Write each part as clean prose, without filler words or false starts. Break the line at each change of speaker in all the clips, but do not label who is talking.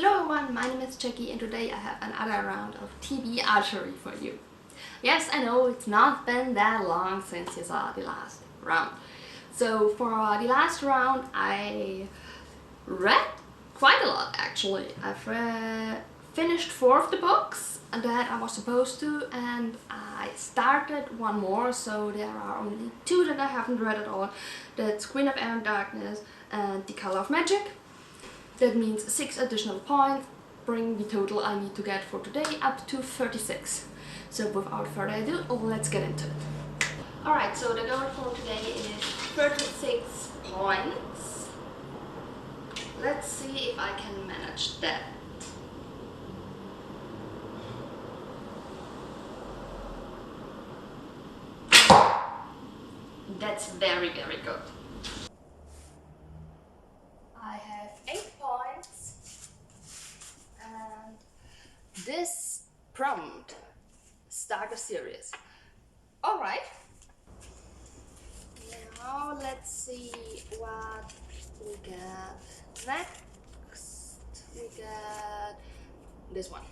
Hello everyone, my name is Jackie and today I have another round of TBRchery for you. Yes, I know it's not been that long since you saw the last round. So for the last round I read quite a lot actually. I've finished 4 of the books that I was supposed to, and I started one more, so there are only 2 that I haven't read at all. That's Queen of Air and Darkness and The Color of Magic. That means 6 additional points, bring the total I need to get for today up to 36. So without further ado, let's get into it. Alright, so the goal for today is 36 points. Let's see if I can manage that. That's very, very good. I have 8 points, and this prompt: start a series. Alright, now let's see what we get next. We get this one.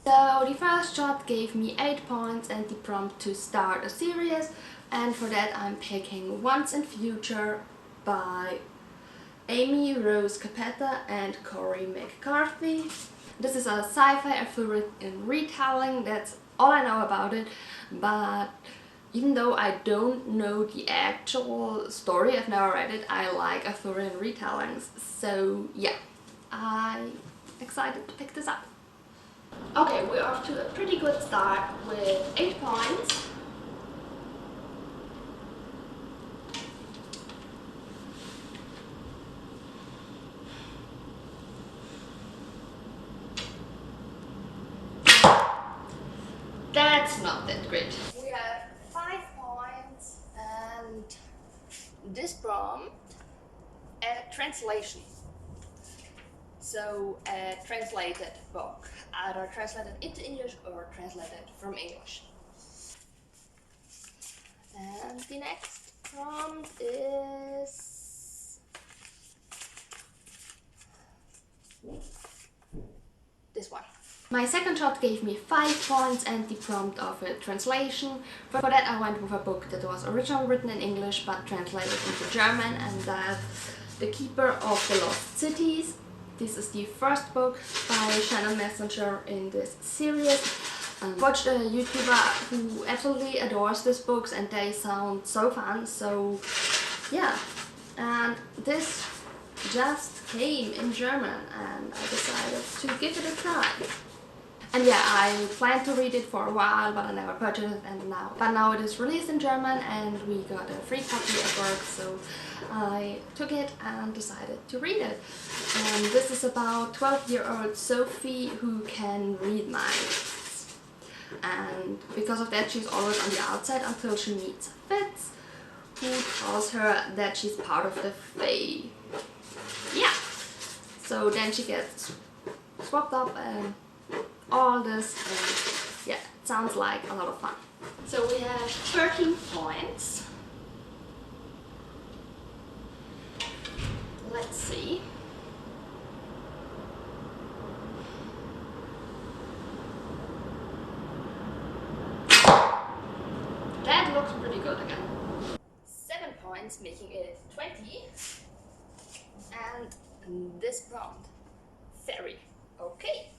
So the first shot gave me 8 points and the prompt to start a series, and for that I'm picking Once in Future by Amy Rose Capetta and Corey McCarthy. This is a sci-fi author in retelling, that's all I know about it, but even though I don't know the actual story, I've never read it, I like Arthurian retellings, so yeah, I'm excited to pick this up. Okay, we're off to a pretty good start with 8 points. That's not that great. We have 5 points and this prompt, a translation. So a translated book, either translated into English or translated from English. And the next prompt is this one. My second shot gave me 5 points and the prompt of a translation. For that I went with a book that was originally written in English but translated into German, and that's The Keeper of the Lost Cities. This is the first book by Shannon Messenger in this series. I watched a YouTuber who absolutely adores these books and they sound so fun, so yeah. And this just came in German and I decided to give it a try. And yeah, I planned to read it for a while, but I never purchased it, and now it is released in German and we got a free copy at work, so I took it and decided to read it. And this is about 12-year-old Sophie who can read minds. And because of that she's always on the outside until she meets Fitz, who tells her that she's part of the Fae. Yeah, so then she gets swapped up and all this, and yeah, it sounds like a lot of fun. So we have 13 points. Let's see. That looks pretty good again. 7 points, making it 20. And this prompt, fairy. Okay.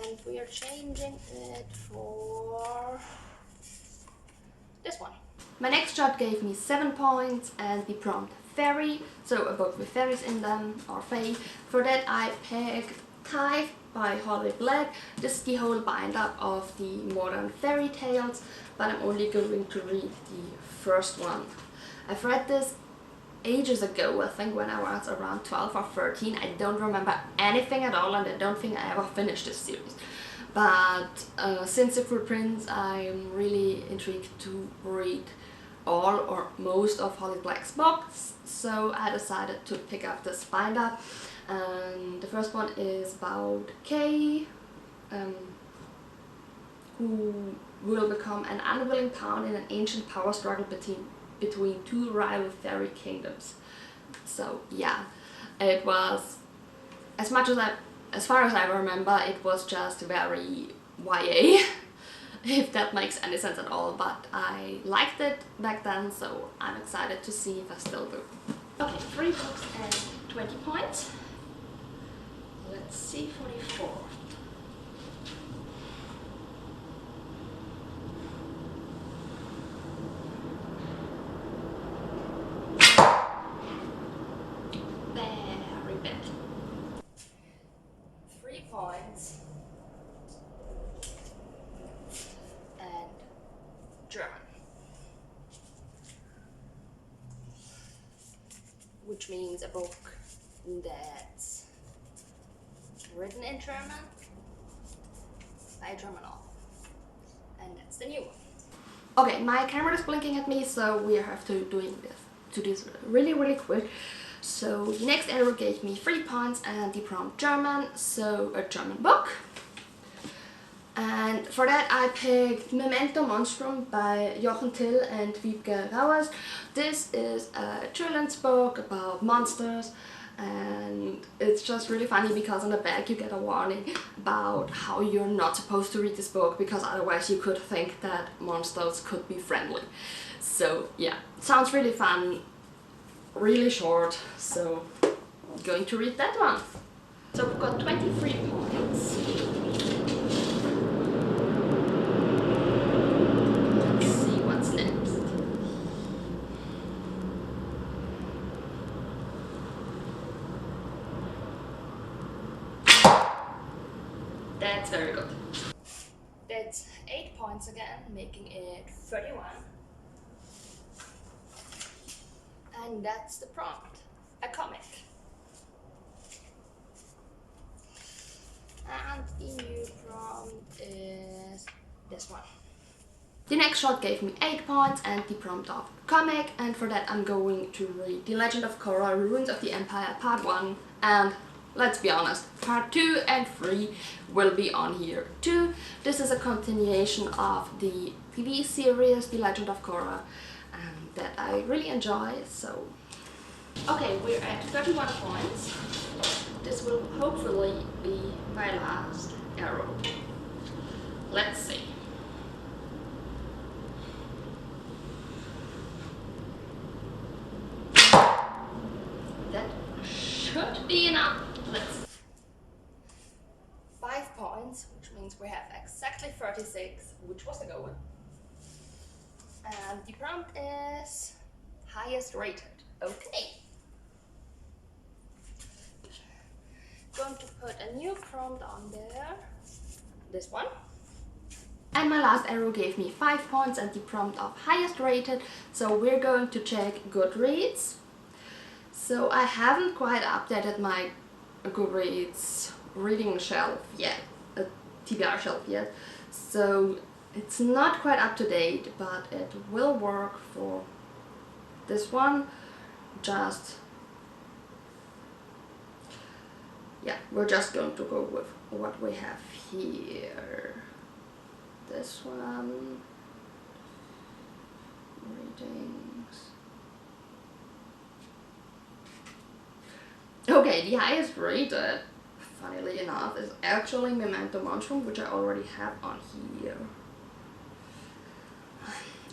And we are changing it for this one. My next shot gave me 7 points and the prompt fairy, so a book with fairies in them, or fae. For that I picked Tithe by Holly Black. This is the whole bind-up of the modern fairy tales, but I'm only going to read the first one. I've read this ages ago, I think when I was around 12 or 13. I don't remember anything at all and I don't think I ever finished this series. But since Secret Prince I'm really intrigued to read all or most of Holly Black's books, so I decided to pick up this binder. And the first one is about Kay, who will become an unwilling pawn in an ancient power struggle between 2 rival fairy kingdoms. So yeah, it was, as far as I remember, it was just very YA, if that makes any sense at all, but I liked it back then, so I'm excited to see if I still do. Okay, 3 books and 20 points. Let's see, 44. Very bad. 3 points. And German. Which means a book that's written in German by a German author. And that's the new one. Okay, my camera is blinking at me, so we have to do this really quick. So the next error gave me 3 points and the prompt German, so a German book. And for that I picked Memento Monstrum by Jochen Till and Wiebke Rauers. This is a children's book about monsters, and it's just really funny because on the back you get a warning about how you're not supposed to read this book, because otherwise you could think that monsters could be friendly. So yeah, sounds really fun, really short, so I'm going to read that one. So we've got 23 points. That's very good. That's 8 points again, making it 31. And that's the prompt, a comic. And the new prompt is this one. The next shot gave me 8 points and the prompt of comic, and for that I'm going to read The Legend of Korra, Ruins of the Empire Part 1, and let's be honest, Part 2 and 3 will be on here too. This is a continuation of the TV series The Legend of Korra, that I really enjoy, so... Okay, we're at 31 points. This will hopefully be my last arrow. Let's see. That should be enough. Let's... 5 points, which means we have exactly 36, which was the goal. And the prompt is highest rated. Okay. Going to put a new prompt on there. This one. And my last arrow gave me 5 points and the prompt of highest rated. So we're going to check Goodreads. So I haven't quite updated my Goodreads reading shelf yet, TBR shelf yet. So it's not quite up to date, but it will work for this one. Just, yeah, we're just going to go with what we have here. This one, readings. Okay, the highest rated, funnily enough, is actually Memento Monstrum, which I already have on here.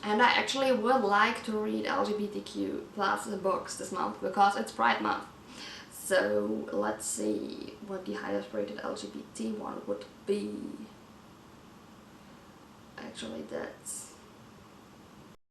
And I actually would like to read LGBTQ plus books this month because it's Pride Month. So let's see what the highest rated LGBT one would be. Actually, that's